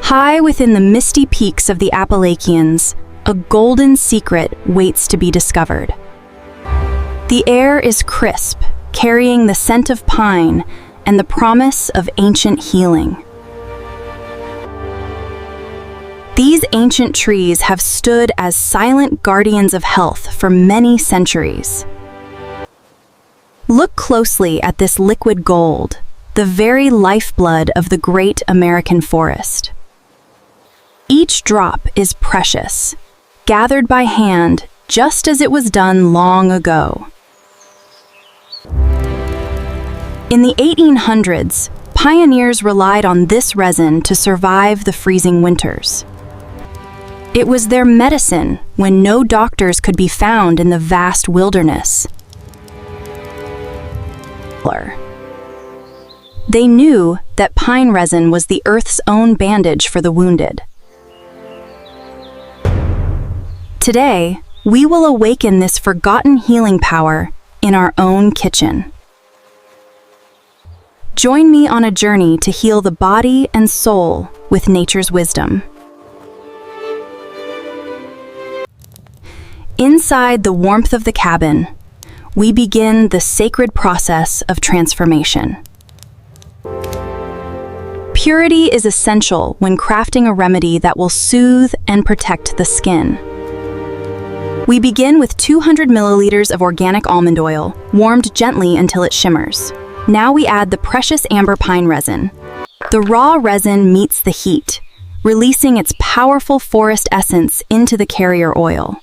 High within the misty peaks of the Appalachians, a golden secret waits to be discovered. The air is crisp, carrying the scent of pine and the promise of ancient healing. These ancient trees have stood as silent guardians of health for many centuries. Look closely at this liquid gold, the very lifeblood of the great American forest. Each drop is precious, gathered by hand just as it was done long ago. In the 1800s, pioneers relied on this resin to survive the freezing winters. It was their medicine when no doctors could be found in the vast wilderness. They knew that pine resin was the earth's own bandage for the wounded. Today, we will awaken this forgotten healing power in our own kitchen. Join me on a journey to heal the body and soul with nature's wisdom. Inside the warmth of the cabin, we begin the sacred process of transformation. Purity is essential when crafting a remedy that will soothe and protect the skin. We begin with 200 milliliters of organic almond oil, warmed gently until it shimmers. Now we add the precious amber pine resin. The raw resin meets the heat, releasing its powerful forest essence into the carrier oil.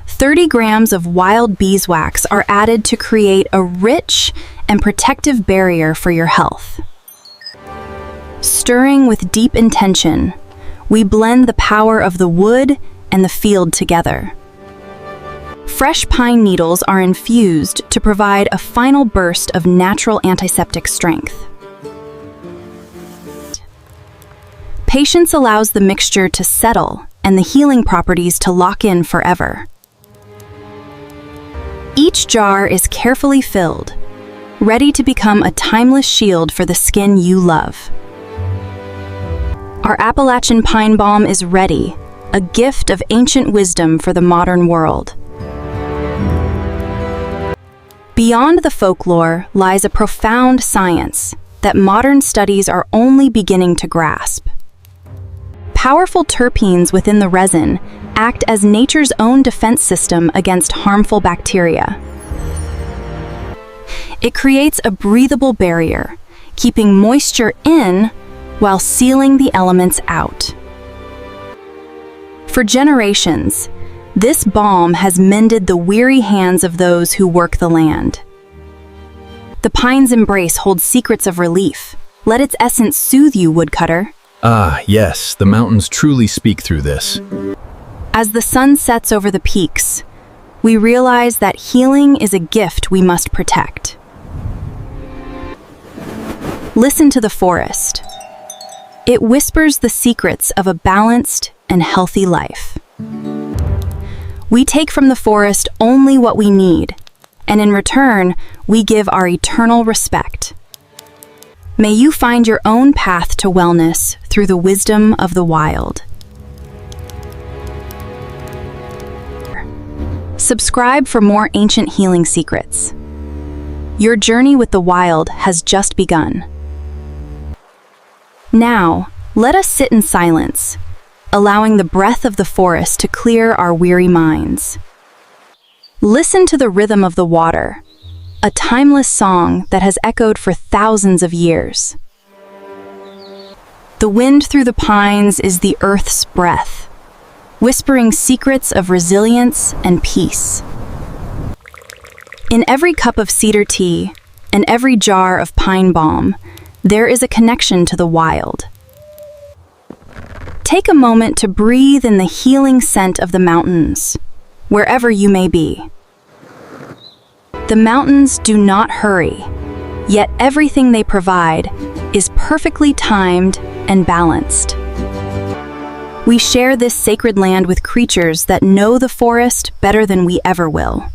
30 grams of wild beeswax are added to create a rich and protective barrier for your health. Stirring with deep intention, we blend the power of the wood and the field together. Fresh pine needles are infused to provide a final burst of natural antiseptic strength. Patience allows the mixture to settle and the healing properties to lock in forever. Each jar is carefully filled, ready to become a timeless shield for the skin you love. Our Appalachian pine balm is ready, a gift of ancient wisdom for the modern world. Beyond the folklore lies a profound science that modern studies are only beginning to grasp. Powerful terpenes within the resin act as nature's own defense system against harmful bacteria. It creates a breathable barrier, keeping moisture in while sealing the elements out. For generations, this balm has mended the weary hands of those who work the land. The pine's embrace holds secrets of relief. Let its essence soothe you, woodcutter. Ah, yes, the mountains truly speak through this. As the sun sets over the peaks, we realize that healing is a gift we must protect. Listen to the forest. It whispers the secrets of a balanced and healthy life. We take from the forest only what we need, and in return, we give our eternal respect. May you find your own path to wellness through the wisdom of the wild. Subscribe for more ancient healing secrets. Your journey with the wild has just begun. Now, let us sit in silence, allowing the breath of the forest to clear our weary minds. Listen to the rhythm of the water, a timeless song that has echoed for thousands of years. The wind through the pines is the earth's breath, whispering secrets of resilience and peace. In every cup of cedar tea and every jar of pine balm, there is a connection to the wild. Take a moment to breathe in the healing scent of the mountains, wherever you may be. The mountains do not hurry, yet everything they provide is perfectly timed and balanced. We share this sacred land with creatures that know the forest better than we ever will.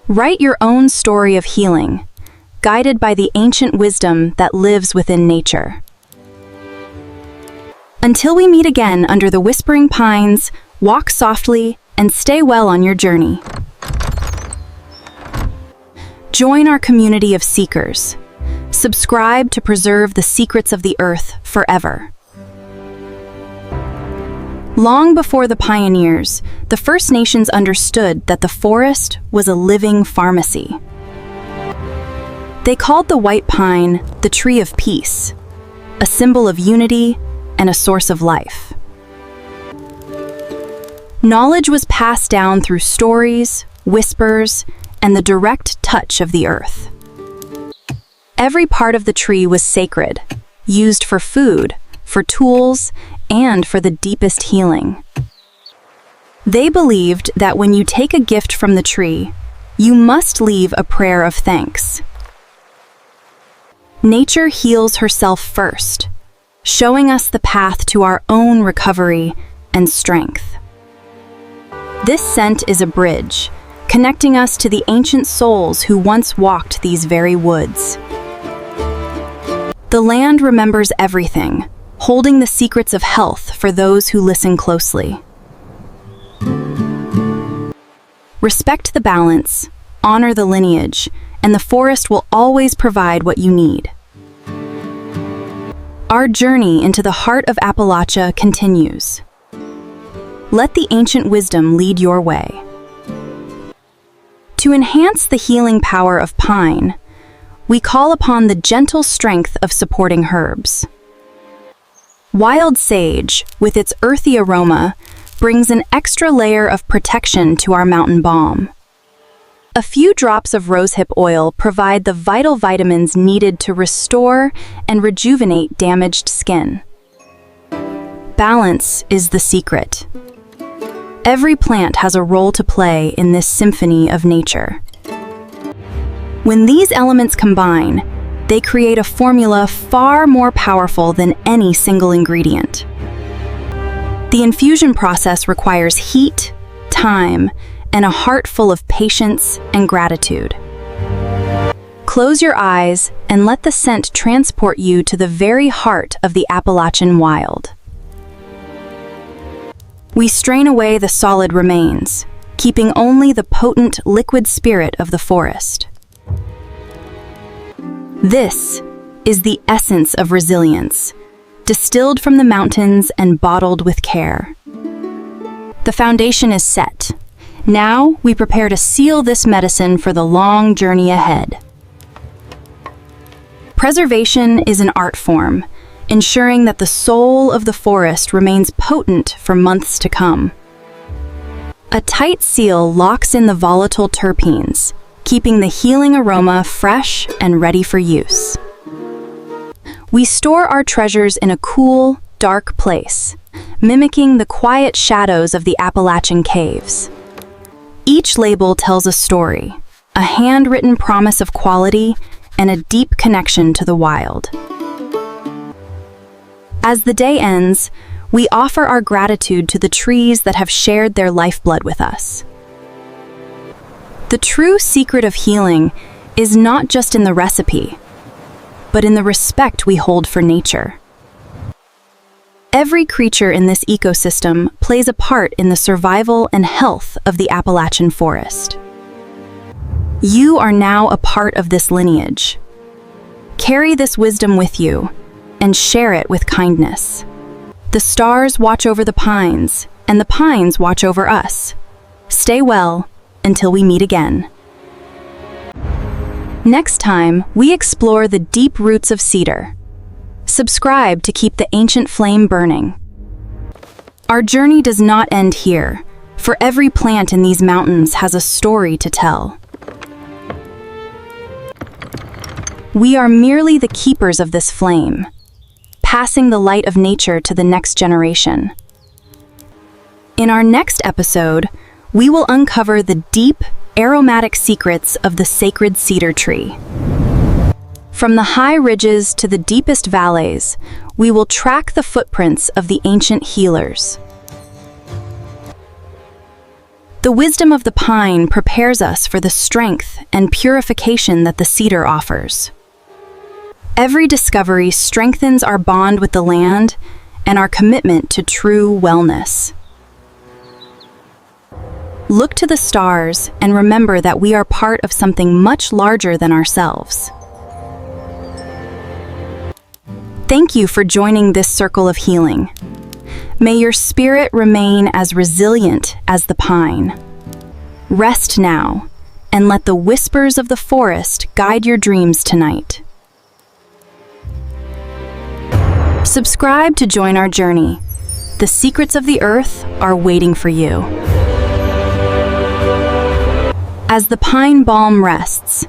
Write your own story of healing, guided by the ancient wisdom that lives within nature. Until we meet again under the whispering pines, walk softly and stay well on your journey. Join our community of seekers. Subscribe to preserve the secrets of the earth forever. Long before the pioneers, the First Nations understood that the forest was a living pharmacy. They called the white pine the tree of peace, a symbol of unity and a source of life. Knowledge was passed down through stories, whispers, and the direct touch of the earth. Every part of the tree was sacred, used for food, for tools, and for the deepest healing. They believed that when you take a gift from the tree, you must leave a prayer of thanks. Nature heals herself first, showing us the path to our own recovery and strength. This scent is a bridge, connecting us to the ancient souls who once walked these very woods. The land remembers everything, holding the secrets of health for those who listen closely. Respect the balance, honor the lineage, and the forest will always provide what you need. Our journey into the heart of Appalachia continues. Let the ancient wisdom lead your way. To enhance the healing power of pine, we call upon the gentle strength of supporting herbs. Wild sage, with its earthy aroma, brings an extra layer of protection to our mountain balm. A few drops of rosehip oil provide the vital vitamins needed to restore and rejuvenate damaged skin. Balance is the secret. Every plant has a role to play in this symphony of nature. When these elements combine, they create a formula far more powerful than any single ingredient. The infusion process requires heat, time, and a heart full of patience and gratitude. Close your eyes and let the scent transport you to the very heart of the Appalachian wild. We strain away the solid remains, keeping only the potent liquid spirit of the forest. This is the essence of resilience, distilled from the mountains and bottled with care. The foundation is set. Now we prepare to seal this medicine for the long journey ahead. Preservation is an art form, ensuring that the soul of the forest remains potent for months to come. A tight seal locks in the volatile terpenes, keeping the healing aroma fresh and ready for use. We store our treasures in a cool, dark place, mimicking the quiet shadows of the Appalachian caves. Each label tells a story, a handwritten promise of quality, and a deep connection to the wild. As the day ends, we offer our gratitude to the trees that have shared their lifeblood with us. The true secret of healing is not just in the recipe, but in the respect we hold for nature. Every creature in this ecosystem plays a part in the survival and health of the Appalachian forest. You are now a part of this lineage. Carry this wisdom with you and share it with kindness. The stars watch over the pines, and the pines watch over us. Stay well until we meet again. Next time, we explore the deep roots of cedar. Subscribe to keep the ancient flame burning. Our journey does not end here, for every plant in these mountains has a story to tell. We are merely the keepers of this flame, passing the light of nature to the next generation. In our next episode, we will uncover the deep, aromatic secrets of the sacred cedar tree. From the high ridges to the deepest valleys, we will track the footprints of the ancient healers. The wisdom of the pine prepares us for the strength and purification that the cedar offers. Every discovery strengthens our bond with the land and our commitment to true wellness. Look to the stars and remember that we are part of something much larger than ourselves. Thank you for joining this circle of healing. May your spirit remain as resilient as the pine. Rest now, and let the whispers of the forest guide your dreams tonight. Subscribe to join our journey. The secrets of the earth are waiting for you. As the pine balm rests,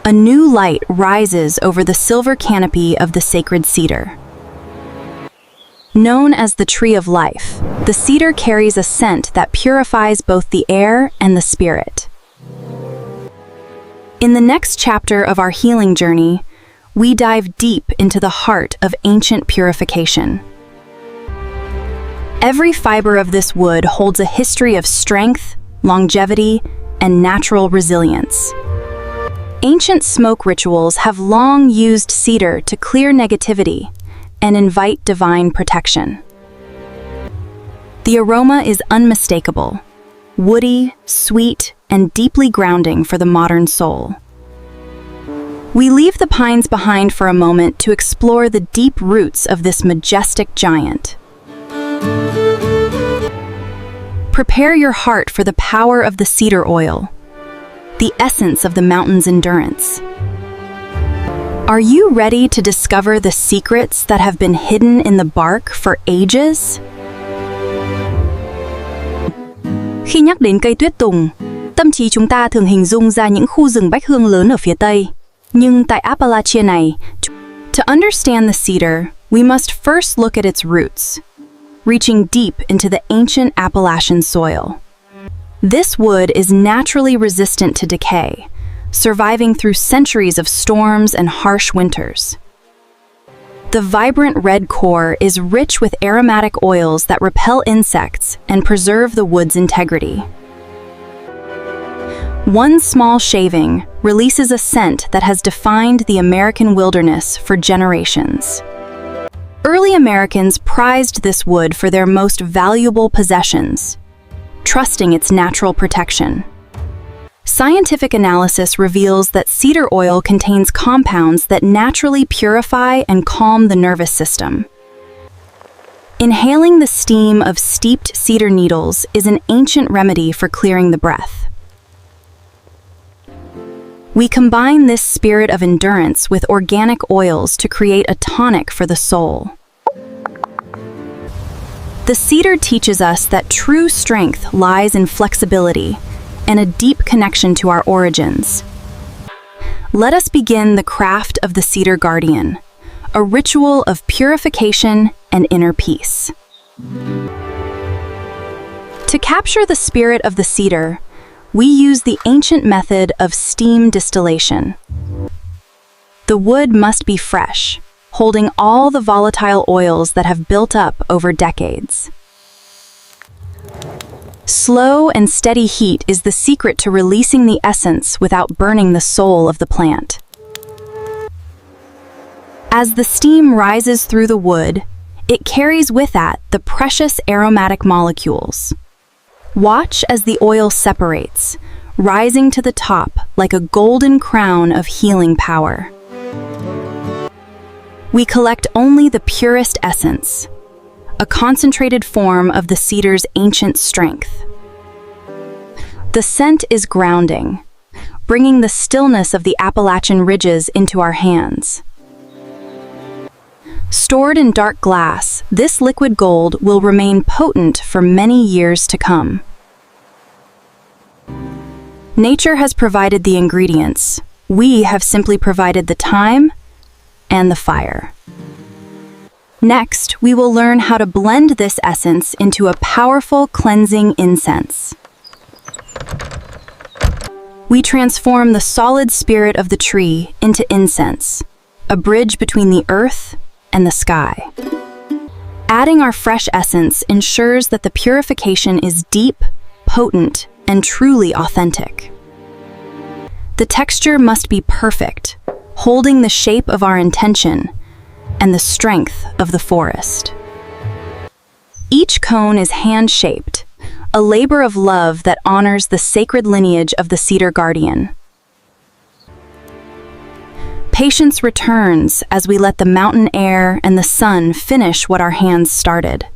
a new light rises over the silver canopy of the sacred cedar. Known as the tree of life, the cedar carries a scent that purifies both the air and the spirit. In the next chapter of our healing journey, we dive deep into the heart of ancient purification. Every fiber of this wood holds a history of strength, longevity, and natural resilience. Ancient smoke rituals have long used cedar to clear negativity and invite divine protection. The aroma is unmistakable, woody, sweet, and deeply grounding for the modern soul. We leave the pines behind for a moment to explore the deep roots of this majestic giant. Prepare your heart for the power of the cedar oil, the essence of the mountain's endurance. Are you ready to discover the secrets that have been hidden in the bark for ages? Khi nhắc đến cây tuyết tùng, tâm trí chúng ta thường hình dung ra những khu rừng bách hương lớn ở phía Tây. Nhưng tại Appalachia này, To understand the cedar, we must first look at its roots, reaching deep into the ancient Appalachian soil. This wood is naturally resistant to decay, surviving through centuries of storms and harsh winters. The vibrant red core is rich with aromatic oils that repel insects and preserve the wood's integrity. One small shaving releases a scent that has defined the American wilderness for generations. Early Americans prized this wood for their most valuable possessions, trusting its natural protection. Scientific analysis reveals that cedar oil contains compounds that naturally purify and calm the nervous system. Inhaling the steam of steeped cedar needles is an ancient remedy for clearing the breath. We combine this spirit of endurance with organic oils to create a tonic for the soul. The cedar teaches us that true strength lies in flexibility and a deep connection to our origins. Let us begin the craft of the Cedar Guardian, a ritual of purification and inner peace. To capture the spirit of the cedar, we use the ancient method of steam distillation. The wood must be fresh, holding all the volatile oils that have built up over decades. Slow and steady heat is the secret to releasing the essence without burning the soul of the plant. As the steam rises through the wood, it carries with it the precious aromatic molecules. Watch as the oil separates, rising to the top like a golden crown of healing power. We collect only the purest essence, a concentrated form of the cedar's ancient strength. The scent is grounding, bringing the stillness of the Appalachian ridges into our hands. Stored in dark glass, this liquid gold will remain potent for many years to come. Nature has provided the ingredients. We have simply provided the time and the fire. Next, we will learn how to blend this essence into a powerful cleansing incense. We transform the solid spirit of the tree into incense, a bridge between the earth and the sky. Adding our fresh essence ensures that the purification is deep, potent, and truly authentic. The texture must be perfect, holding the shape of our intention and the strength of the forest. Each cone is hand-shaped, a labor of love that honors the sacred lineage of the cedar guardian. Patience returns as we let the mountain air and the sun finish what our hands started.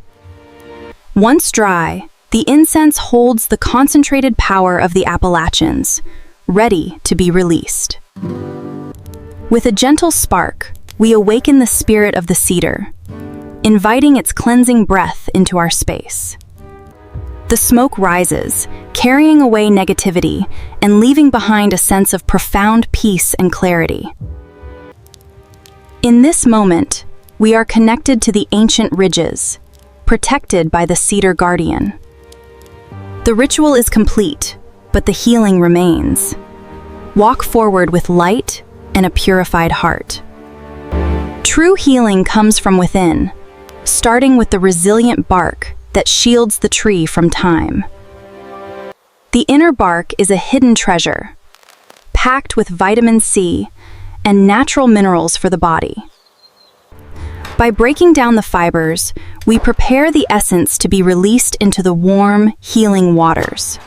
Once dry, the incense holds the concentrated power of the Appalachians, ready to be released. With a gentle spark, we awaken the spirit of the cedar, inviting its cleansing breath into our space. The smoke rises, carrying away negativity and leaving behind a sense of profound peace and clarity. In this moment, we are connected to the ancient ridges, protected by the cedar guardian. The ritual is complete, but the healing remains. Walk forward with light and a purified heart. True healing comes from within, starting with the resilient bark that shields the tree from time. The inner bark is a hidden treasure, packed with vitamin C and natural minerals for the body. By breaking down the fibers, we prepare the essence to be released into the warm, healing waters.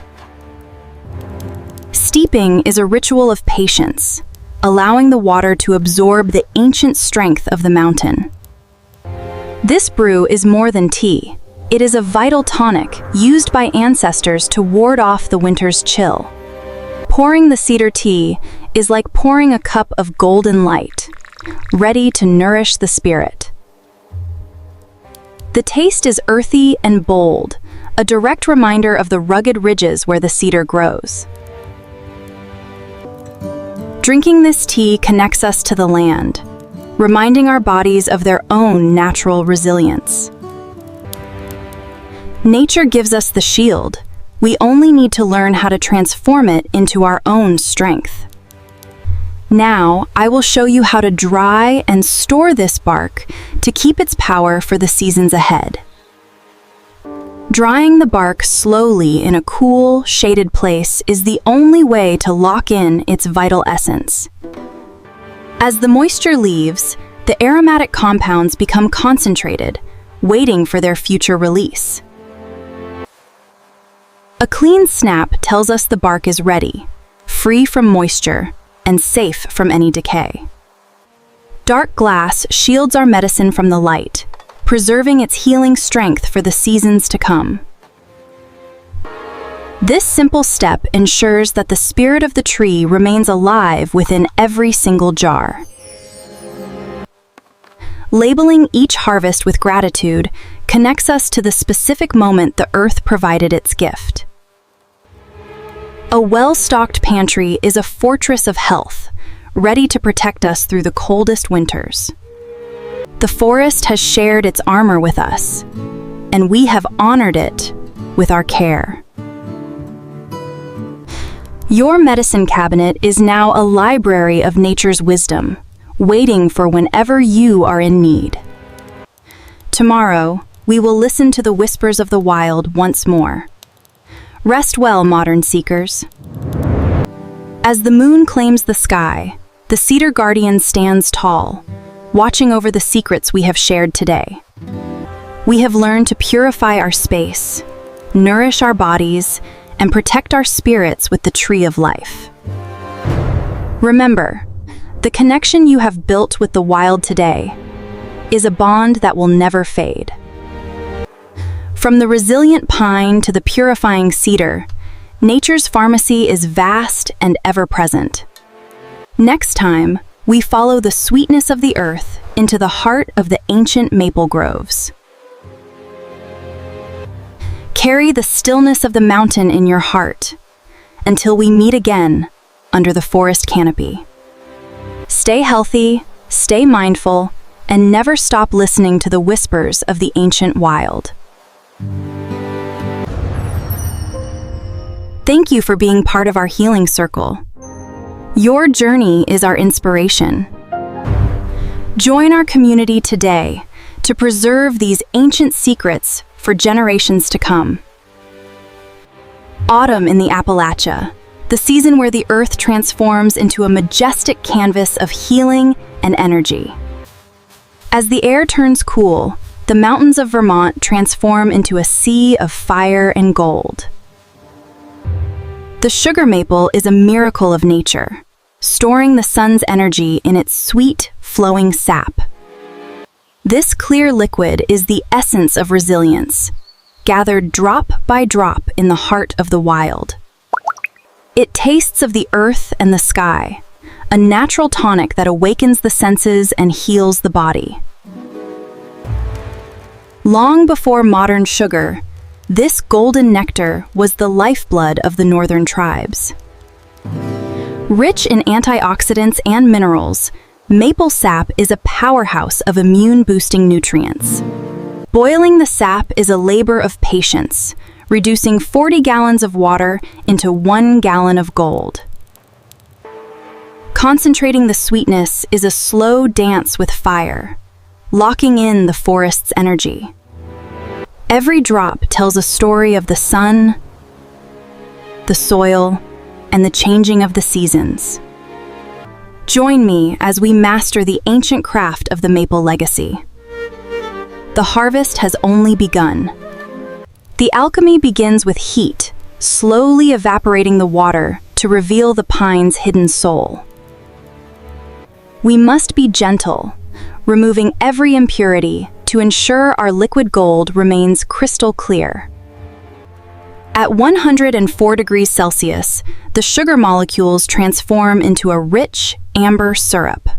Steeping is a ritual of patience, allowing the water to absorb the ancient strength of the mountain. This brew is more than tea. It is a vital tonic used by ancestors to ward off the winter's chill. Pouring the cedar tea is like pouring a cup of golden light, ready to nourish the spirit. The taste is earthy and bold, a direct reminder of the rugged ridges where the cedar grows. Drinking this tea connects us to the land, reminding our bodies of their own natural resilience. Nature gives us the shield. We only need to learn how to transform it into our own strength. Now, I will show you how to dry and store this bark to keep its power for the seasons ahead. Drying the bark slowly in a cool, shaded place is the only way to lock in its vital essence. As the moisture leaves, the aromatic compounds become concentrated, waiting for their future release. A clean snap tells us the bark is ready, free from moisture, and safe from any decay. Dark glass shields our medicine from the light, preserving its healing strength for the seasons to come. This simple step ensures that the spirit of the tree remains alive within every single jar. Labeling each harvest with gratitude connects us to the specific moment the earth provided its gift. A well-stocked pantry is a fortress of health, ready to protect us through the coldest winters. The forest has shared its armor with us, and we have honored it with our care. Your medicine cabinet is now a library of nature's wisdom, waiting for whenever you are in need. Tomorrow, we will listen to the whispers of the wild once more. Rest well, modern seekers. As the moon claims the sky, the cedar guardian stands tall, watching over the secrets we have shared today. We have learned to purify our space, nourish our bodies, and protect our spirits with the tree of life. Remember, the connection you have built with the wild today is a bond that will never fade. From the resilient pine to the purifying cedar, nature's pharmacy is vast and ever-present. Next time, we follow the sweetness of the earth into the heart of the ancient maple groves. Carry the stillness of the mountain in your heart until we meet again under the forest canopy. Stay healthy, stay mindful, and never stop listening to the whispers of the ancient wild. Thank you for being part of our healing circle. Your journey is our inspiration. Join our community today to preserve these ancient secrets for generations to come. Autumn in the Appalachia, the season where the earth transforms into a majestic canvas of healing and energy. As the air turns cool, the mountains of Vermont transform into a sea of fire and gold. The sugar maple is a miracle of nature, storing the sun's energy in its sweet, flowing sap. This clear liquid is the essence of resilience, gathered drop by drop in the heart of the wild. It tastes of the earth and the sky, a natural tonic that awakens the senses and heals the body. Long before modern sugar, this golden nectar was the lifeblood of the northern tribes. Rich in antioxidants and minerals, maple sap is a powerhouse of immune-boosting nutrients. Boiling the sap is a labor of patience, reducing 40 gallons of water into 1 gallon of gold. Concentrating the sweetness is a slow dance with fire, locking in the forest's energy. Every drop tells a story of the sun, the soil, and the changing of the seasons. Join me as we master the ancient craft of the maple legacy. The harvest has only begun. The alchemy begins with heat, slowly evaporating the water to reveal the pine's hidden soul. We must be gentle, removing every impurity to ensure our liquid gold remains crystal clear. At 104 degrees Celsius, the sugar molecules transform into a rich, amber syrup.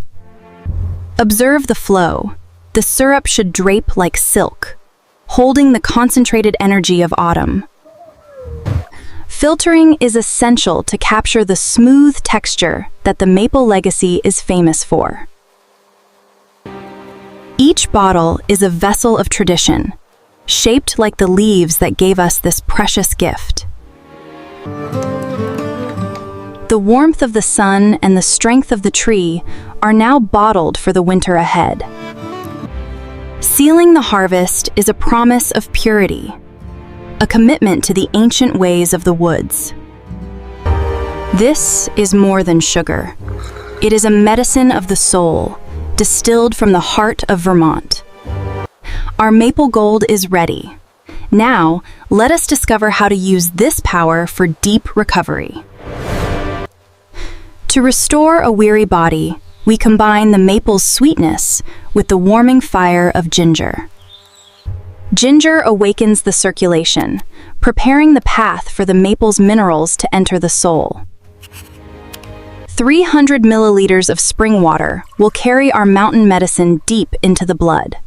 Observe the flow. The syrup should drape like silk, holding the concentrated energy of autumn. Filtering is essential to capture the smooth texture that the maple legacy is famous for. Each bottle is a vessel of tradition, shaped like the leaves that gave us this precious gift. The warmth of the sun and the strength of the tree are now bottled for the winter ahead. Sealing the harvest is a promise of purity, a commitment to the ancient ways of the woods. This is more than sugar. It is a medicine of the soul, distilled from the heart of Vermont. Our maple gold is ready. Now, let us discover how to use this power for deep recovery. To restore a weary body, we combine the maple's sweetness with the warming fire of ginger. Ginger awakens the circulation, preparing the path for the maple's minerals to enter the soul. 300 milliliters of spring water will carry our mountain medicine deep into the blood.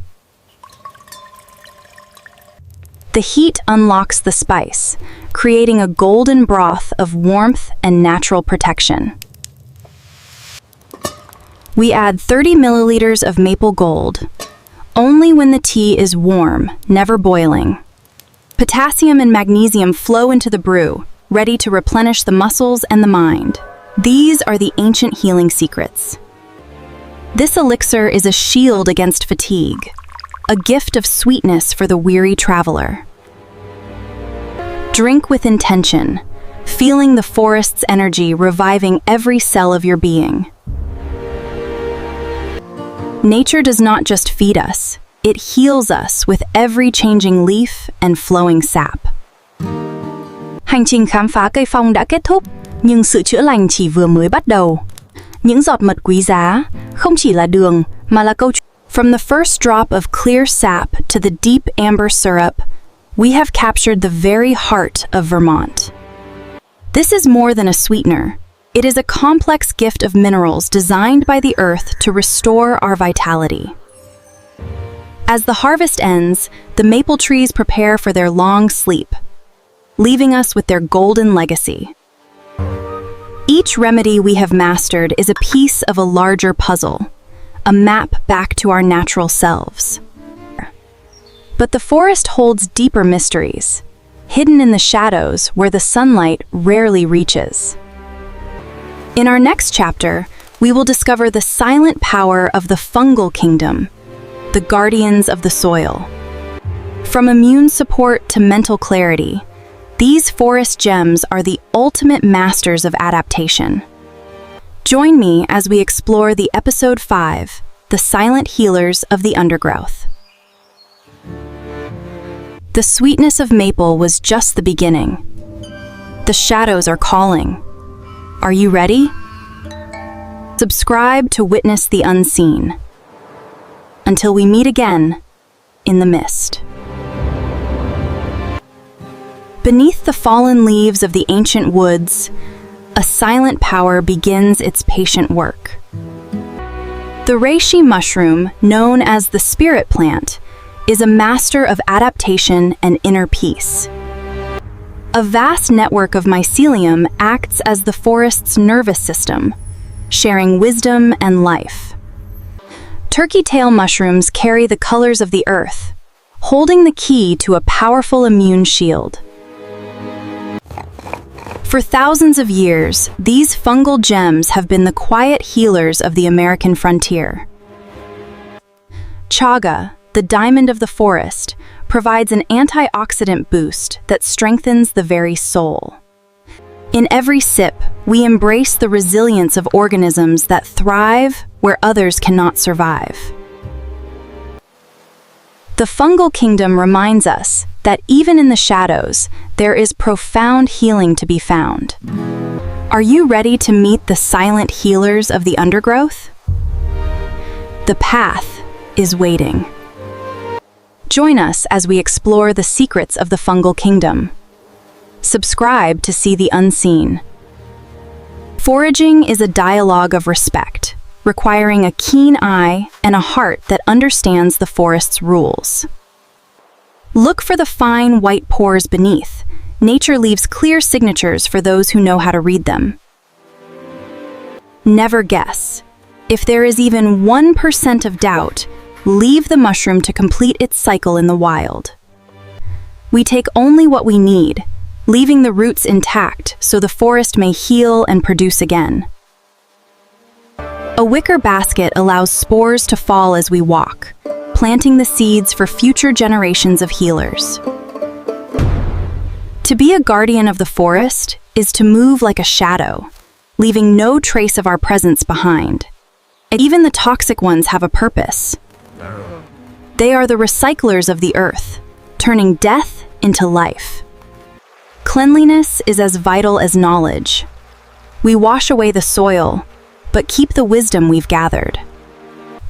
The heat unlocks the spice, creating a golden broth of warmth and natural protection. We add 30 milliliters of maple gold, only when the tea is warm, never boiling. Potassium and magnesium flow into the brew, ready to replenish the muscles and the mind. These are the ancient healing secrets. This elixir is a shield against fatigue, a gift of sweetness for the weary traveler. Drink with intention, feeling the forest's energy reviving every cell of your being. Nature does not just feed us, it heals us with every changing leaf and flowing sap. Hành trình khám phá cây phong đã kết thúc, nhưng sự chữa lành chỉ vừa mới bắt đầu. Những giọt mật quý giá không chỉ là đường mà là câu chuyện. From the first drop of clear sap to the deep amber syrup, we have captured the very heart of Vermont. This is more than a sweetener. It is a complex gift of minerals designed by the earth to restore our vitality. As the harvest ends, the maple trees prepare for their long sleep, leaving us with their golden legacy. Each remedy we have mastered is a piece of a larger puzzle, a map back to our natural selves. But the forest holds deeper mysteries, hidden in the shadows where the sunlight rarely reaches. In our next chapter, we will discover the silent power of the fungal kingdom, the guardians of the soil. From immune support to mental clarity, These forest gems are the ultimate masters of adaptation. Join me as we explore the episode 5, The Silent Healers of the Undergrowth. The sweetness of maple was just the beginning. The shadows are calling. Are you ready? Subscribe to witness the unseen. Until we meet again in the mist. Beneath the fallen leaves of the ancient woods, a silent power begins its patient work. The reishi mushroom, known as the spirit plant, is a master of adaptation and inner peace. A vast network of mycelium acts as the forest's nervous system, sharing wisdom and life. Turkey tail mushrooms carry the colors of the earth, holding the key to a powerful immune shield. For thousands of years, these fungal gems have been the quiet healers of the American frontier. Chaga, the diamond of the forest, provides an antioxidant boost that strengthens the very soul. In every sip, we embrace the resilience of organisms that thrive where others cannot survive. The fungal kingdom reminds us that even in the shadows, there is profound healing to be found. Are you ready to meet the silent healers of the undergrowth? The path is waiting. Join us as we explore the secrets of the fungal kingdom. Subscribe to see the unseen. Foraging is a dialogue of respect, requiring a keen eye and a heart that understands the forest's rules. Look for the fine white pores beneath. Nature leaves clear signatures for those who know how to read them. Never guess. If there is even 1% of doubt, leave the mushroom to complete its cycle in the wild. We take only what we need, leaving the roots intact so the forest may heal and produce again. A wicker basket allows spores to fall as we walk, planting the seeds for future generations of healers. To be a guardian of the forest is to move like a shadow, leaving no trace of our presence behind. Even the toxic ones have a purpose. They are the recyclers of the earth, turning death into life. Cleanliness is as vital as knowledge. We wash away the soil, but keep the wisdom we've gathered.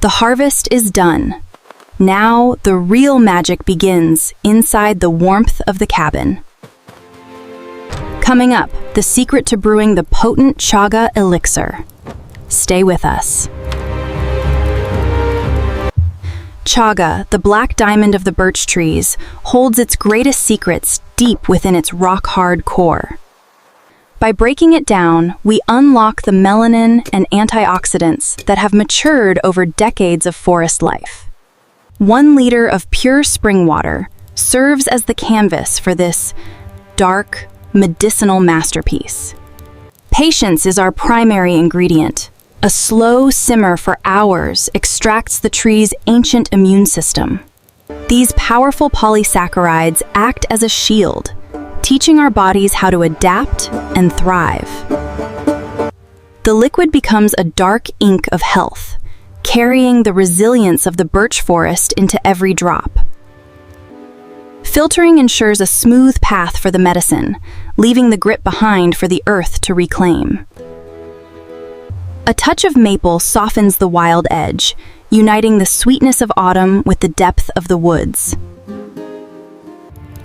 The harvest is done. Now the real magic begins inside the warmth of the cabin. Coming up, the secret to brewing the potent Chaga elixir. Stay with us. Chaga, the black diamond of the birch trees, holds its greatest secrets deep within its rock-hard core. By breaking it down, we unlock the melanin and antioxidants that have matured over decades of forest life. 1 liter of pure spring water serves as the canvas for this dark, medicinal masterpiece. Patience is our primary ingredient. A slow simmer for hours extracts the tree's ancient immune system. These powerful polysaccharides act as a shield, teaching our bodies how to adapt and thrive. The liquid becomes a dark ink of health, carrying the resilience of the birch forest into every drop. Filtering ensures a smooth path for the medicine, leaving the grit behind for the earth to reclaim. A touch of maple softens the wild edge, uniting the sweetness of autumn with the depth of the woods.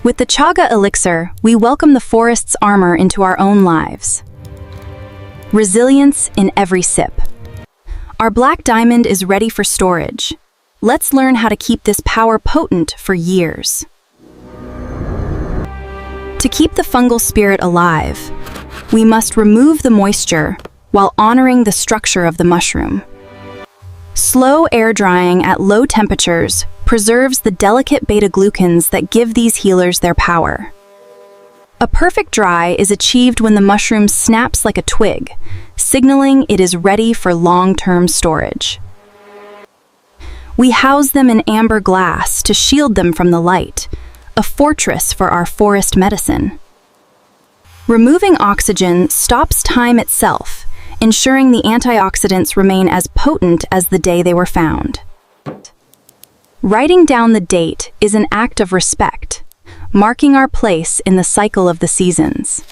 With the Chaga elixir, we welcome the forest's armor into our own lives. Resilience in every sip. Our black diamond is ready for storage. Let's learn how to keep this power potent for years. To keep the fungal spirit alive, we must remove the moisture while honoring the structure of the mushroom. Slow air drying at low temperatures preserves the delicate beta-glucans that give these healers their power. A perfect dry is achieved when the mushroom snaps like a twig, signaling it is ready for long-term storage. We house them in amber glass to shield them from the light, a fortress for our forest medicine. Removing oxygen stops time itself, ensuring the antioxidants remain as potent as the day they were found. Writing down the date is an act of respect, marking our place in the cycle of the seasons.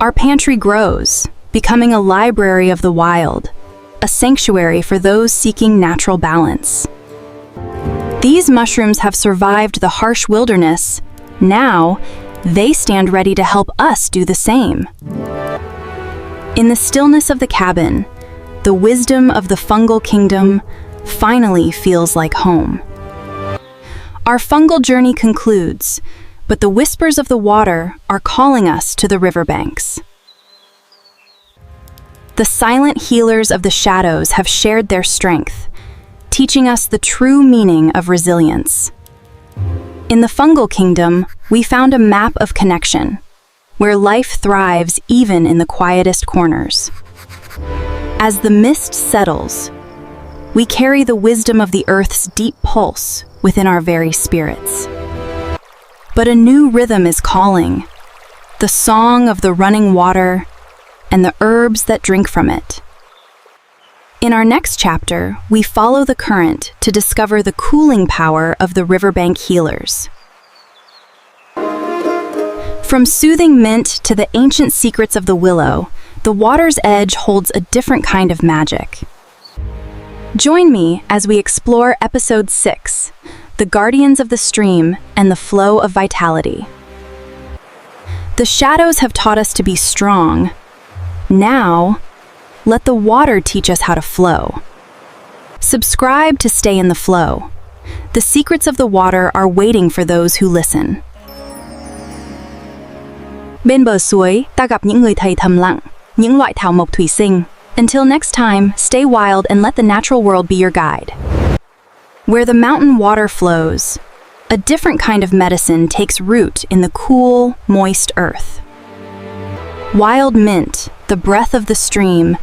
Our pantry grows, becoming a library of the wild, a sanctuary for those seeking natural balance. These mushrooms have survived the harsh wilderness. Now, they stand ready to help us do the same. In the stillness of the cabin, the wisdom of the fungal kingdom finally feels like home. Our fungal journey concludes, but the whispers of the water are calling us to the riverbanks. The silent healers of the shadows have shared their strength, teaching us the true meaning of resilience. In the fungal kingdom, we found a map of connection, where life thrives even in the quietest corners. As the mist settles, we carry the wisdom of the earth's deep pulse within our very spirits. But a new rhythm is calling, the song of the running water and the herbs that drink from it. In our next chapter, we follow the current to discover the cooling power of the riverbank healers. From soothing mint to the ancient secrets of the willow, the water's edge holds a different kind of magic. Join me as we explore Episode 6, The Guardians of the Stream and the Flow of Vitality. The shadows have taught us to be strong. Now, let the water teach us how to flow. Subscribe to stay in the flow. The secrets of the water are waiting for those who listen. Bên bờ suối, ta gặp những người thầy thầm lặng, những loại thảo mộc thủy sinh. Until next time, stay wild and let the natural world be your guide. Where the mountain water flows, a different kind of medicine takes root in the cool, moist earth. Wild mint, the breath of the stream,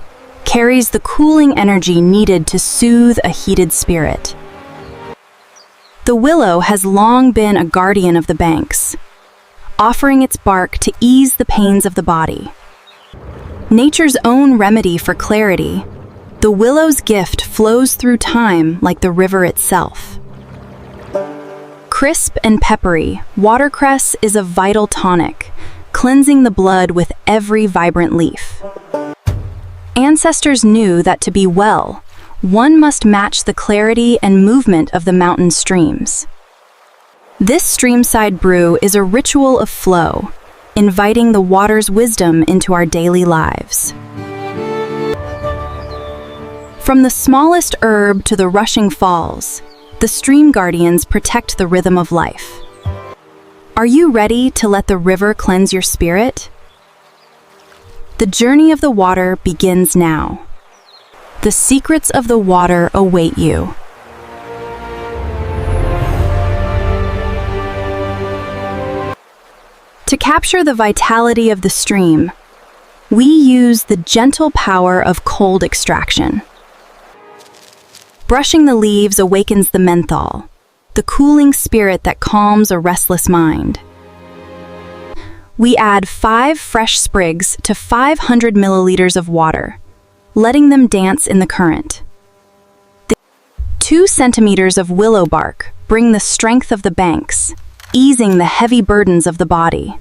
carries the cooling energy needed to soothe a heated spirit. The willow has long been a guardian of the banks, offering its bark to ease the pains of the body. Nature's own remedy for clarity, the willow's gift flows through time like the river itself. Crisp and peppery, watercress is a vital tonic, cleansing the blood with every vibrant leaf. Ancestors knew that to be well, one must match the clarity and movement of the mountain streams. This streamside brew is a ritual of flow, inviting the water's wisdom into our daily lives. From the smallest herb to the rushing falls, the stream guardians protect the rhythm of life. Are you ready to let the river cleanse your spirit? The journey of the water begins now. The secrets of the water await you. To capture the vitality of the stream, we use the gentle power of cold extraction. Brushing the leaves awakens the menthol, the cooling spirit that calms a restless mind. We add 5 fresh sprigs to 500 milliliters of water, letting them dance in the current. 2 centimeters of willow bark bring the strength of the banks, easing the heavy burdens of the body.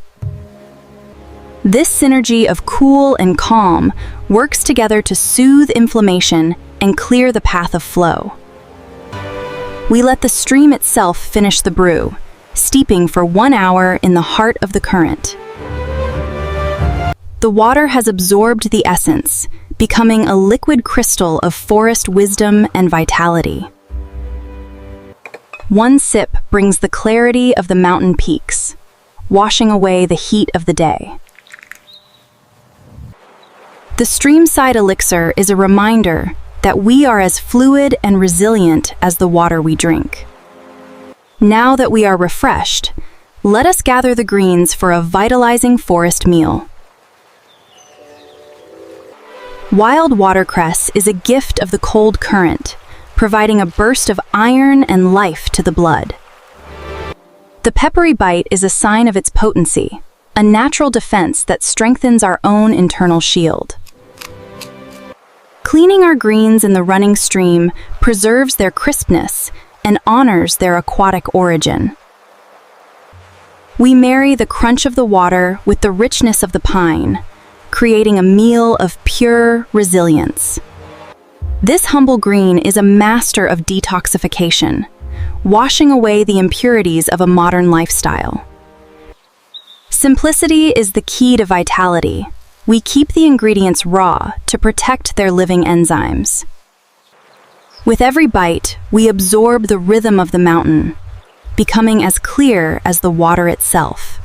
This synergy of cool and calm works together to soothe inflammation and clear the path of flow. We let the stream itself finish the brew, steeping for 1 hour in the heart of the current. The water has absorbed the essence, becoming a liquid crystal of forest wisdom and vitality. 1 sip brings the clarity of the mountain peaks, washing away the heat of the day. The streamside elixir is a reminder that we are as fluid and resilient as the water we drink. Now that we are refreshed, let us gather the greens for a vitalizing forest meal. Wild watercress is a gift of the cold current, providing a burst of iron and life to the blood. The peppery bite is a sign of its potency, a natural defense that strengthens our own internal shield. Cleaning our greens in the running stream preserves their crispness and honors their aquatic origin. We marry the crunch of the water with the richness of the pine, creating a meal of pure resilience. This humble green is a master of detoxification, washing away the impurities of a modern lifestyle. Simplicity is the key to vitality. We keep the ingredients raw to protect their living enzymes. With every bite, we absorb the rhythm of the mountain, becoming as clear as the water itself.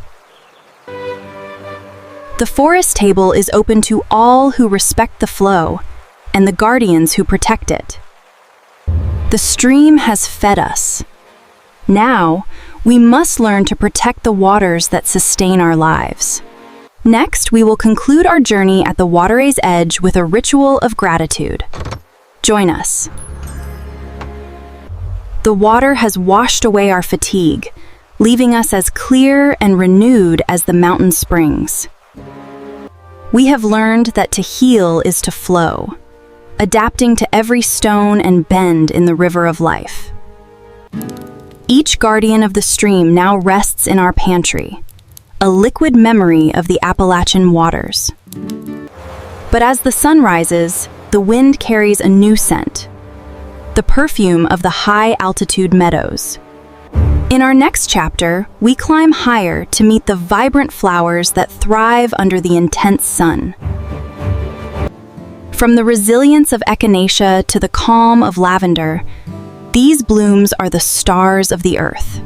The forest table is open to all who respect the flow and the guardians who protect it. The stream has fed us. Now, we must learn to protect the waters that sustain our lives. Next, we will conclude our journey at the waterway's edge with a ritual of gratitude. Join us. The water has washed away our fatigue, leaving us as clear and renewed as the mountain springs. We have learned that to heal is to flow, adapting to every stone and bend in the river of life. Each guardian of the stream now rests in our pantry, a liquid memory of the Appalachian waters. But as the sun rises, the wind carries a new scent, the perfume of the high-altitude meadows. In our next chapter, we climb higher to meet the vibrant flowers that thrive under the intense sun. From the resilience of Echinacea to the calm of lavender, these blooms are the stars of the earth.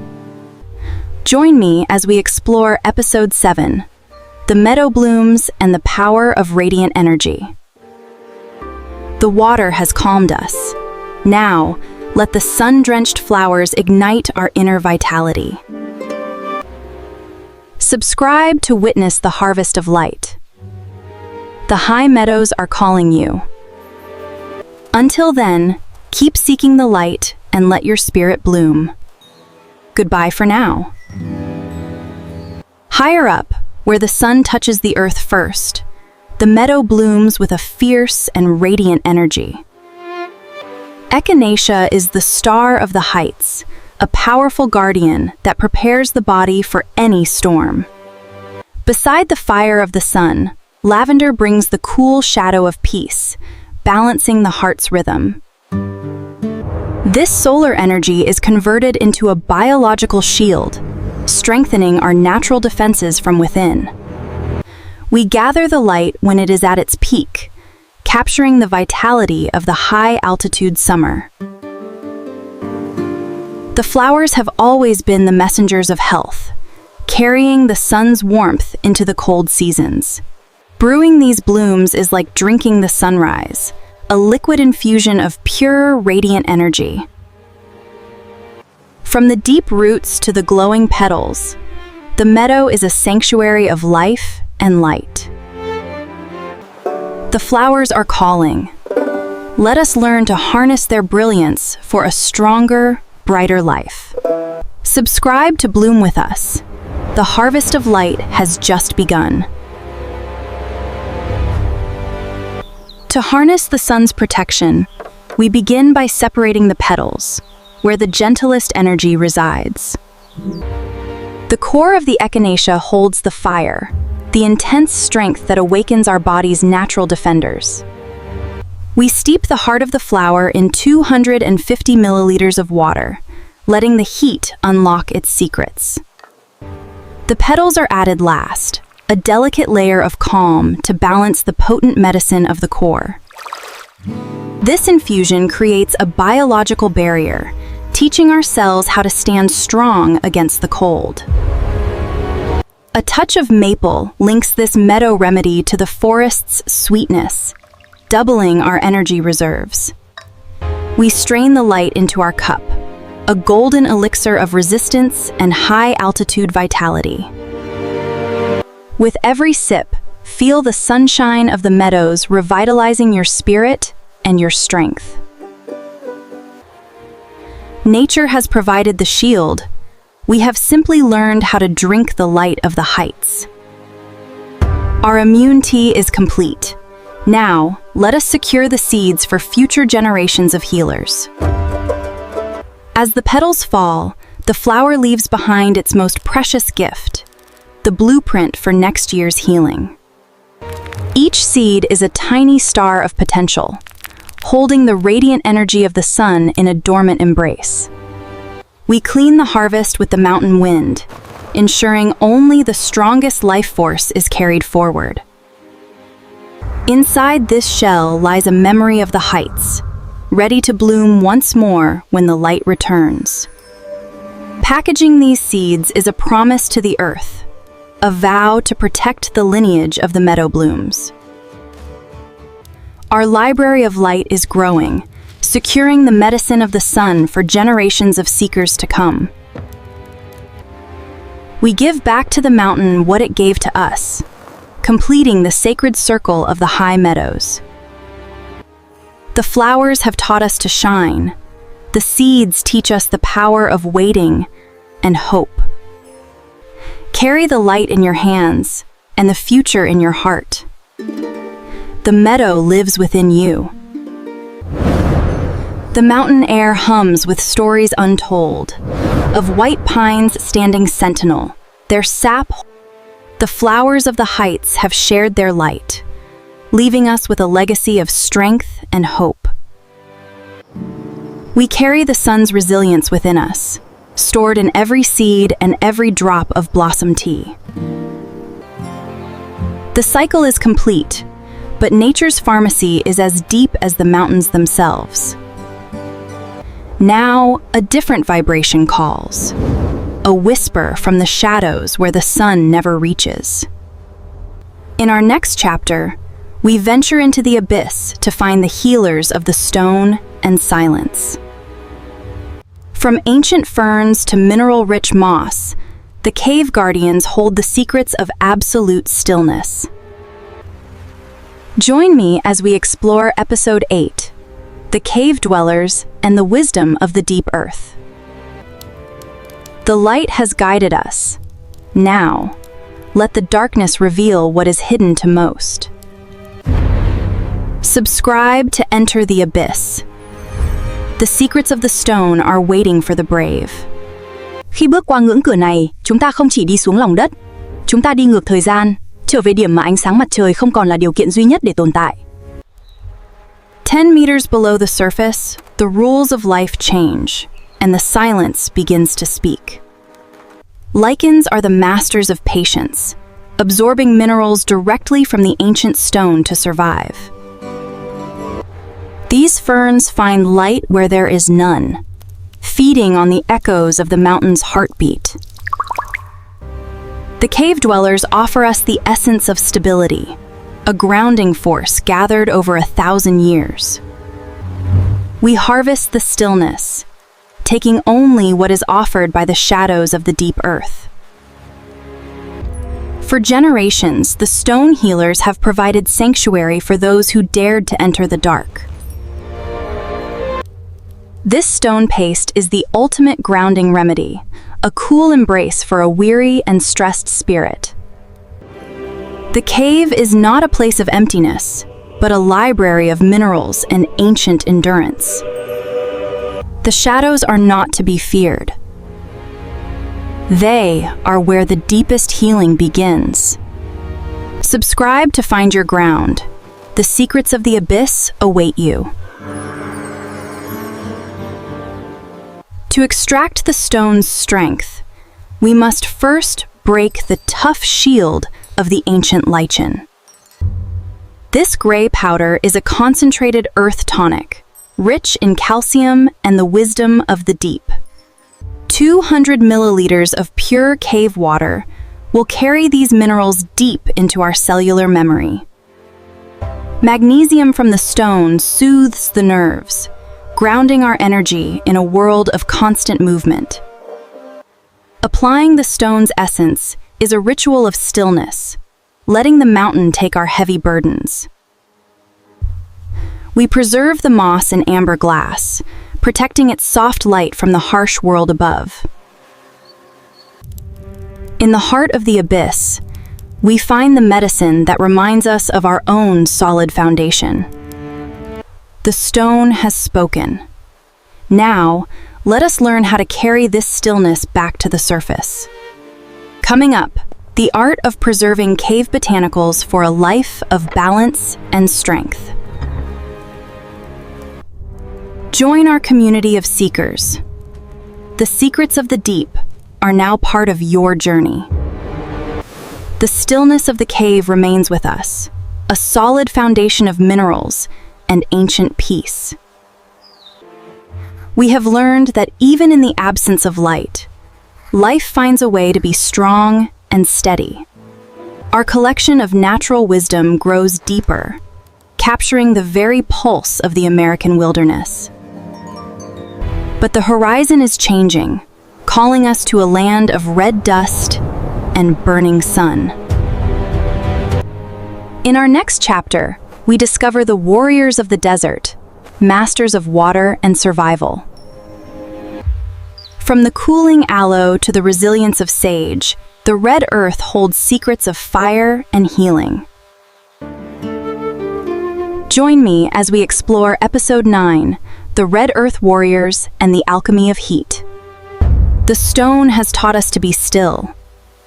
Join me as we explore Episode 7, the Meadow Blooms and the Power of Radiant Energy. The water has calmed us. Now, let the sun-drenched flowers ignite our inner vitality. Subscribe to witness the harvest of light. The high meadows are calling you. Until then, keep seeking the light and let your spirit bloom. Goodbye for now. Higher up, where the sun touches the earth first, the meadow blooms with a fierce and radiant energy. Echinacea is the star of the heights, a powerful guardian that prepares the body for any storm. Beside the fire of the sun, lavender brings the cool shadow of peace, balancing the heart's rhythm. This solar energy is converted into a biological shield, strengthening our natural defenses from within. We gather the light when it is at its peak, capturing the vitality of the high-altitude summer. The flowers have always been the messengers of health, carrying the sun's warmth into the cold seasons. Brewing these blooms is like drinking the sunrise, a liquid infusion of pure, radiant energy. From the deep roots to the glowing petals, the meadow is a sanctuary of life and light. The flowers are calling. Let us learn to harness their brilliance for a stronger, brighter life. Subscribe to Bloom with us. The harvest of light has just begun. To harness the sun's protection, we begin by separating the petals, where the gentlest energy resides. The core of the echinacea holds the fire, the intense strength that awakens our body's natural defenders. We steep the heart of the flower in 250 milliliters of water, letting the heat unlock its secrets. The petals are added last, a delicate layer of calm to balance the potent medicine of the core. This infusion creates a biological barrier, teaching our cells how to stand strong against the cold. A touch of maple links this meadow remedy to the forest's sweetness, doubling our energy reserves. We strain the light into our cup, a golden elixir of resistance and high-altitude vitality. With every sip, feel the sunshine of the meadows revitalizing your spirit and your strength. Nature has provided the shield. We have simply learned how to drink the light of the heights. Our immune tea is complete. Now, let us secure the seeds for future generations of healers. As the petals fall, the flower leaves behind its most precious gift, the blueprint for next year's healing. Each seed is a tiny star of potential, holding the radiant energy of the sun in a dormant embrace. We clean the harvest with the mountain wind, ensuring only the strongest life force is carried forward. Inside this shell lies a memory of the heights, ready to bloom once more when the light returns. Packaging these seeds is a promise to the earth, a vow to protect the lineage of the Meadow Blooms. Our library of light is growing, securing the medicine of the sun for generations of seekers to come. We give back to the mountain what it gave to us, completing the sacred circle of the high meadows. The flowers have taught us to shine. The seeds teach us the power of waiting and hope. Carry the light in your hands and the future in your heart. The meadow lives within you. The mountain air hums with stories untold, of white pines standing sentinel, their sap. The flowers of the heights have shared their light, leaving us with a legacy of strength and hope. We carry the sun's resilience within us, stored in every seed and every drop of blossom tea. The cycle is complete, but nature's pharmacy is as deep as the mountains themselves. Now, a different vibration calls, a whisper from the shadows where the sun never reaches. In our next chapter, we venture into the abyss to find the healers of the stone and silence. From ancient ferns to mineral-rich moss, the cave guardians hold the secrets of absolute stillness. Join me as we explore Episode 8, The Cave Dwellers and the Wisdom of the Deep Earth. The light has guided us. Now, let the darkness reveal what is hidden to most. Subscribe to enter the abyss. The secrets of the stone are waiting for the brave. Khi bước qua ngưỡng cửa này, chúng ta không chỉ đi xuống lòng đất, chúng ta đi ngược thời gian, trở về điểm mà ánh sáng mặt trời không còn là điều kiện duy nhất để tồn tại. 10 meters below the surface, the rules of life change, and the silence begins to speak. Lichens are the masters of patience, absorbing minerals directly from the ancient stone to survive. These ferns find light where there is none, feeding on the echoes of the mountain's heartbeat. The cave dwellers offer us the essence of stability, a grounding force gathered over 1,000 years. We harvest the stillness, taking only what is offered by the shadows of the deep earth. For generations, the stone healers have provided sanctuary for those who dared to enter the dark. This stone paste is the ultimate grounding remedy, a cool embrace for a weary and stressed spirit. The cave is not a place of emptiness, but a library of minerals and ancient endurance. The shadows are not to be feared. They are where the deepest healing begins. Subscribe to find your ground. The secrets of the abyss await you. To extract the stone's strength, we must first break the tough shield of the ancient lichen. This gray powder is a concentrated earth tonic, rich in calcium and the wisdom of the deep. 200 milliliters of pure cave water will carry these minerals deep into our cellular memory. Magnesium from the stone soothes the nerves, grounding our energy in a world of constant movement. Applying the stone's essence is a ritual of stillness, letting the mountain take our heavy burdens. We preserve the moss in amber glass, protecting its soft light from the harsh world above. In the heart of the abyss, we find the medicine that reminds us of our own solid foundation. The stone has spoken. Now, let us learn how to carry this stillness back to the surface. Coming up, the art of preserving cave botanicals for a life of balance and strength. Join our community of seekers. The secrets of the deep are now part of your journey. The stillness of the cave remains with us, a solid foundation of minerals and ancient peace. We have learned that even in the absence of light, life finds a way to be strong and steady. Our collection of natural wisdom grows deeper, capturing the very pulse of the American wilderness. But the horizon is changing, calling us to a land of red dust and burning sun. In our next chapter, we discover the warriors of the desert, masters of water and survival. From the cooling aloe to the resilience of sage, the red earth holds secrets of fire and healing. Join me as we explore Episode 9, The Red Earth Warriors and the Alchemy of Heat. The stone has taught us to be still.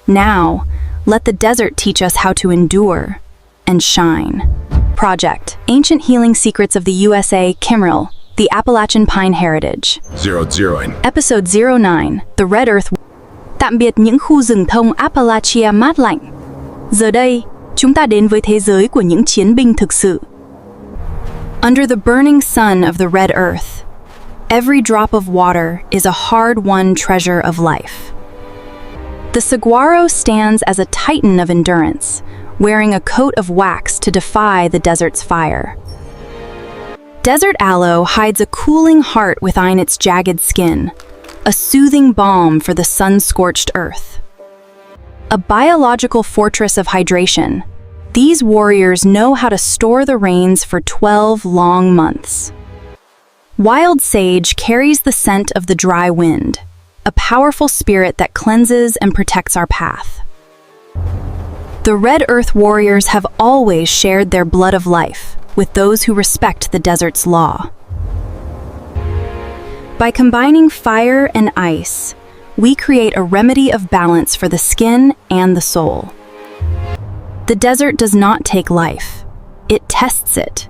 Now, let the desert teach us how to endure and shine. Project: Ancient Healing Secrets of the USA, Kimmerl, the Appalachian Pine Heritage. 009. Episode 09, The Red Earth. Tạm biệt những khu rừng thông Appalachia mát lạnh. Giờ đây, chúng ta đến với thế giới của những chiến binh thực sự. Under the burning sun of the red earth, every drop of water is a hard-won treasure of life. The saguaro stands as a titan of endurance, wearing a coat of wax to defy the desert's fire. Desert aloe hides a cooling heart within its jagged skin, a soothing balm for the sun-scorched earth. A biological fortress of hydration, these warriors know how to store the rains for 12 long months. Wild sage carries the scent of the dry wind, a powerful spirit that cleanses and protects our path. The Red Earth warriors have always shared their blood of life with those who respect the desert's law. By combining fire and ice, we create a remedy of balance for the skin and the soul. The desert does not take life, it tests it,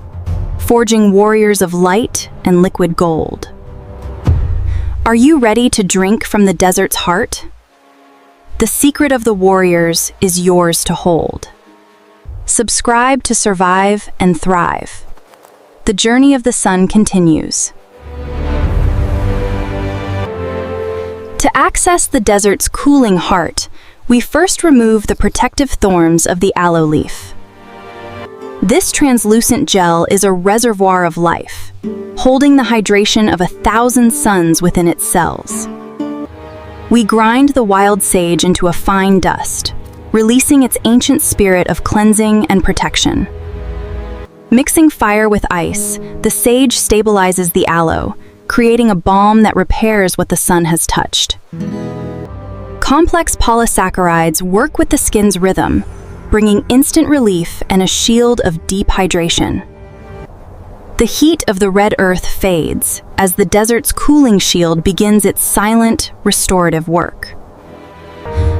forging warriors of light and liquid gold. Are you ready to drink from the desert's heart? The secret of the warriors is yours to hold. Subscribe to survive and thrive. The journey of the sun continues. To access the desert's cooling heart, we first remove the protective thorns of the aloe leaf. This translucent gel is a reservoir of life, holding the hydration of 1,000 suns within its cells. We grind the wild sage into a fine dust, releasing its ancient spirit of cleansing and protection. Mixing fire with ice, the sage stabilizes the aloe, creating a balm that repairs what the sun has touched. Complex polysaccharides work with the skin's rhythm, bringing instant relief and a shield of deep hydration. The heat of the red earth fades as the desert's cooling shield begins its silent, restorative work.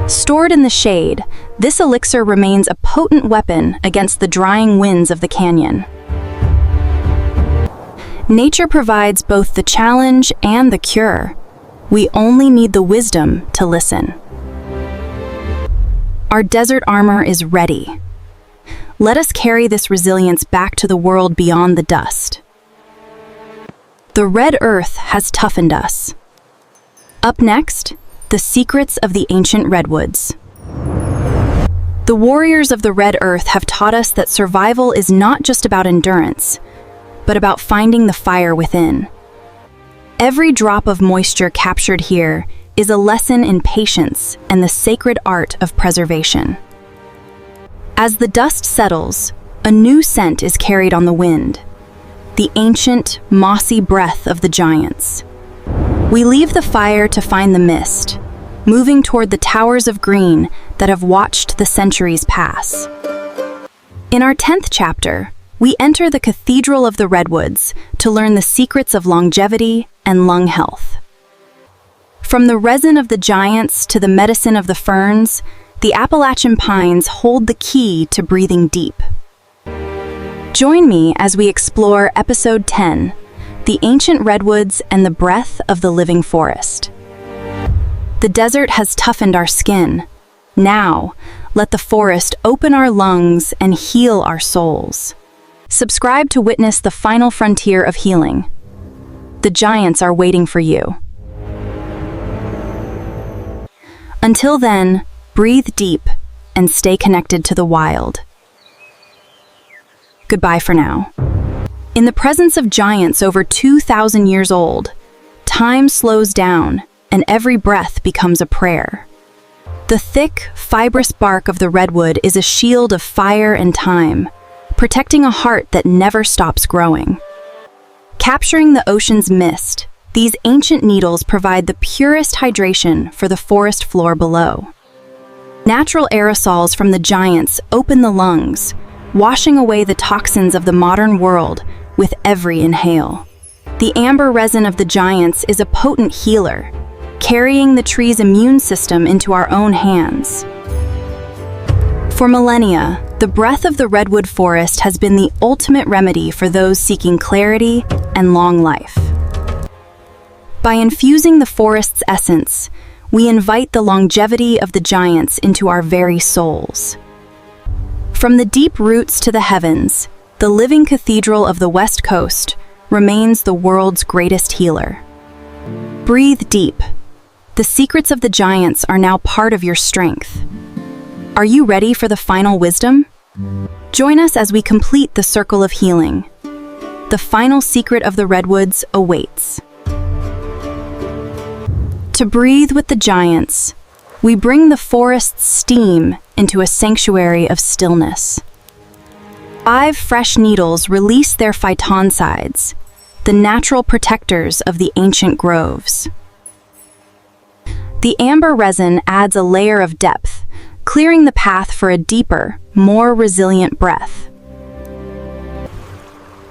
Stored in the shade, this elixir remains a potent weapon against the drying winds of the canyon. Nature provides both the challenge and the cure. We only need the wisdom to listen. Our desert armor is ready. Let us carry this resilience back to the world beyond the dust. The red earth has toughened us. Up next, the secrets of the ancient redwoods. The warriors of the red earth have taught us that survival is not just about endurance, but about finding the fire within. Every drop of moisture captured here is a lesson in patience and the sacred art of preservation. As the dust settles, a new scent is carried on the wind, the ancient, mossy breath of the giants. We leave the fire to find the mist, moving toward the towers of green that have watched the centuries pass. In our 10th chapter, we enter the Cathedral of the Redwoods to learn the secrets of longevity and lung health. From the resin of the giants to the medicine of the ferns, the Appalachian pines hold the key to breathing deep. Join me as we explore Episode 10, The Ancient Redwoods and the Breath of the Living Forest. The desert has toughened our skin. Now, let the forest open our lungs and heal our souls. Subscribe to witness the final frontier of healing. The giants are waiting for you. Until then, breathe deep and stay connected to the wild. Goodbye for now. In the presence of giants over 2,000 years old, time slows down and every breath becomes a prayer. The thick, fibrous bark of the redwood is a shield of fire and time, protecting a heart that never stops growing. Capturing the ocean's mist, these ancient needles provide the purest hydration for the forest floor below. Natural aerosols from the giants open the lungs, washing away the toxins of the modern world with every inhale. The amber resin of the giants is a potent healer, carrying the tree's immune system into our own hands. For millennia, the breath of the redwood forest has been the ultimate remedy for those seeking clarity and long life. By infusing the forest's essence, we invite the longevity of the giants into our very souls. From the deep roots to the heavens, the living cathedral of the West Coast remains the world's greatest healer. Breathe deep. The secrets of the giants are now part of your strength. Are you ready for the final wisdom? Join us as we complete the circle of healing. The final secret of the redwoods awaits. To breathe with the giants, we bring the forest's steam into a sanctuary of stillness. 5 fresh needles release their phytoncides, the natural protectors of the ancient groves. The amber resin adds a layer of depth, clearing the path for a deeper, more resilient breath.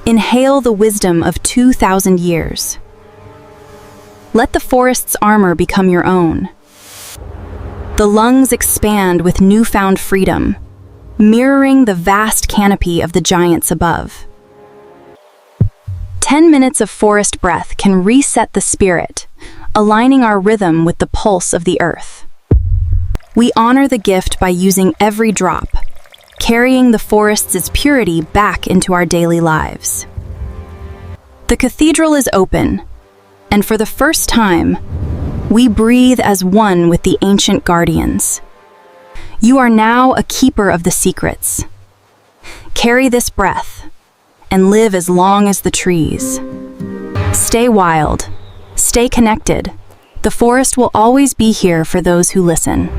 Inhale the wisdom of 2,000 years. Let the forest's armor become your own. The lungs expand with newfound freedom, mirroring the vast canopy of the giants above. 10 minutes of forest breath can reset the spirit, aligning our rhythm with the pulse of the earth. We honor the gift by using every drop, carrying the forest's purity back into our daily lives. The cathedral is open, and for the first time, we breathe as one with the ancient guardians. You are now a keeper of the secrets. Carry this breath and live as long as the trees. Stay wild. Stay connected. The forest will always be here for those who listen.